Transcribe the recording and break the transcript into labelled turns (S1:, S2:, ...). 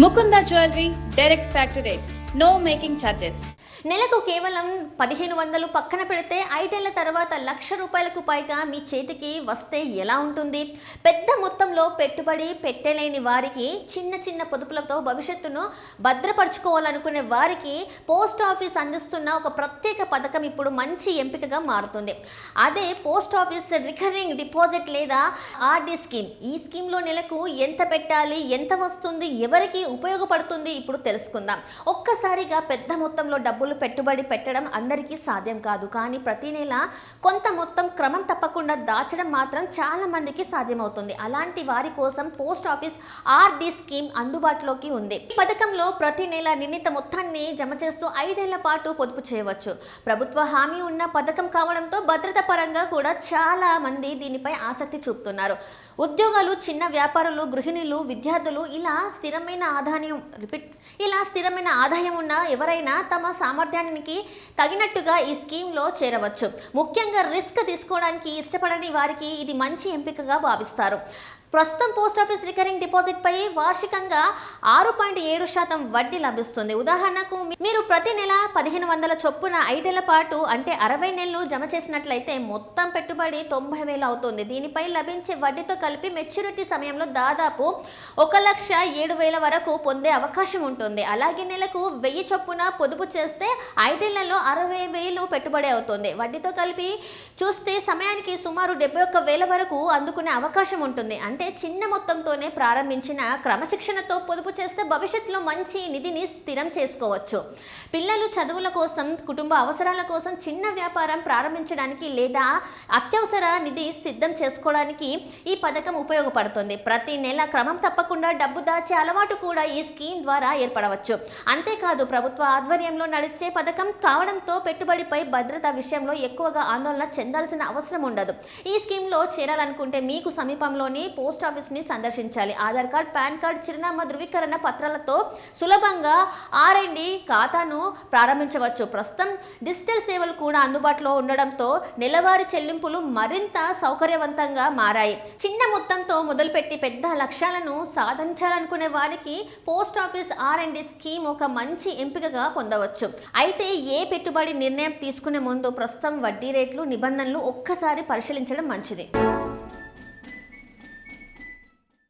S1: Mukunda Jewelry, direct factory rates, no making charges.
S2: నెలకు కేవలం 1500 పక్కన పెడితే 5 ఏళ్ల తర్వాత ₹1,00,000 పైగా మీ చేతికి వస్తే ఎలా ఉంటుంది? పెద్ద మొత్తంలో పెట్టుబడి పెట్టలేని వారికి, చిన్న చిన్న పొదుపులతో భవిష్యత్తును భద్రపరచుకోవాలనుకునే వారికి పోస్ట్ ఆఫీస్ అందిస్తున్న ఒక ప్రత్యేక పథకం ఇప్పుడు మంచి ఎంపికగా మారుతుంది. అదే పోస్ట్ ఆఫీస్ రికరింగ్ డిపాజిట్ లేదా ఆర్డీ స్కీమ్. ఈ స్కీమ్లో నెలకు ఎంత పెట్టాలి, ఎంత వస్తుంది, ఎవరికి ఉపయోగపడుతుంది ఇప్పుడు తెలుసుకుందాం. ఒక్కసారిగా పెద్ద మొత్తంలో డబ్బులు పెట్టుబడి పెట్టడం అందరికీ సాధ్యం కాదు. కానీ ప్రతి నెల కొంత మొత్తం క్రమం తప్పకుండా దాచడం మాత్రం చాలా మందికి సాధ్యమవుతుంది. అలాంటి వారి కోసం పోస్ట్ ఆఫీస్ ఆర్డీ స్కీమ్ అందుబాటులోకి ఉంది. ఈ పథకంలో ప్రతి నెల నిర్ణీత మొత్తాన్ని జమ చేస్తూ 5 ఏళ్ల పాటు పొదుపు చేయవచ్చు. ప్రభుత్వ హామీ ఉన్న పథకం కావడంతో భద్రత పరంగా కూడా చాలా మంది దీనిపై ఆసక్తి చూపుతున్నారు. ఉద్యోగాలు, చిన్న వ్యాపారులు, గృహిణులు, విద్యార్థులు ఇలా స్థిరమైన ఆదాయం ఉన్న ఎవరైనా తమ సామర్థ్యానికి తగినట్టుగా ఈ స్కీమ్లో చేరవచ్చు. ముఖ్యంగా రిస్క్ తీసుకోవడానికి ఇష్టపడని వారికి ఇది మంచి ఎంపికగా భావిస్తారు. ప్రస్తుతం పోస్ట్ ఆఫీస్ రికరింగ్ డిపాజిట్ పై వార్షికంగా 6.7% వడ్డీ లభిస్తుంది. ఉదాహరణకు మీరు ప్రతి నెల 1500 చొప్పున 5 ఏళ్ల పాటు అంటే 60 నెలలు జమ చేసినట్లయితే మొత్తం పెట్టుబడి 90,000 అవుతుంది. దీనిపై లభించే వడ్డీతో కలిపి మెచ్యూరిటీ సమయంలో దాదాపు 1,07,000 వరకు పొందే అవకాశం ఉంటుంది. అలాగే నెలకు 1000 చొప్పున పొదుపు చేస్తే 5 ఏళ్లలో 60,000 పెట్టుబడి అవుతుంది. వడ్డీతో కలిపి చూస్తే సమయానికి సుమారు 71,000 వరకు అందుకునే అవకాశం ఉంటుంది. అంటే చిన్న మొత్తంతోనే ప్రారంభించిన క్రమశిక్షణతో పొదుపు చేస్తే భవిష్యత్తులో మంచి నిధిని స్థిరం చేసుకోవచ్చు. పిల్లలు చదువుల కోసం, కుటుంబ అవసరాల కోసం, చిన్న వ్యాపారం ప్రారంభించడానికి లేదా అత్యవసర నిధి సిద్ధం చేసుకోవడానికి ఈ పథకం ఉపయోగపడుతుంది. ప్రతి నెల క్రమం తప్పకుండా డబ్బు దాచే అలవాటు కూడా ఈ స్కీమ్ ద్వారా ఏర్పడవచ్చు. అంతేకాదు ప్రభుత్వ ఆధ్వర్యంలో నడిచే పథకం కావడంతో పెట్టుబడిపై భద్రత విషయంలో ఎక్కువగా ఆందోళన చెందాల్సిన అవసరం ఉండదు. ఈ స్కీమ్లో చేరాలనుకుంటే మీకు సమీపంలోని పోస్ట్ ఆఫీస్ని సందర్శించాలి. ఆధార్ కార్డ్, పాన్ కార్డ్, చిరునామా ధృవీకరణ పత్రాలతో సులభంగా ఆర్ఐడి ఖాతాను ప్రారంభించవచ్చు. ప్రస్తుతం డిజిటల్ సేవలు కూడా అందుబాటులో ఉండడంతో నెలవారీ చెల్లింపులు మరింత సౌకర్యవంతంగా మారాయి. చిన్న మొత్తంతో మొదలుపెట్టి పెద్ద లక్ష్యాలను సాధించాలనుకునే వారికి పోస్ట్ ఆఫీస్ ఆర్ఐడి స్కీమ్ ఒక మంచి ఎంపికగా పొందవచ్చు. అయితే ఏ పెట్టుబడి నిర్ణయం తీసుకునే ముందు ప్రస్తుతం వడ్డీ రేట్లు, నిబంధనలు ఒక్కసారి పరిశీలించడం మంచిది.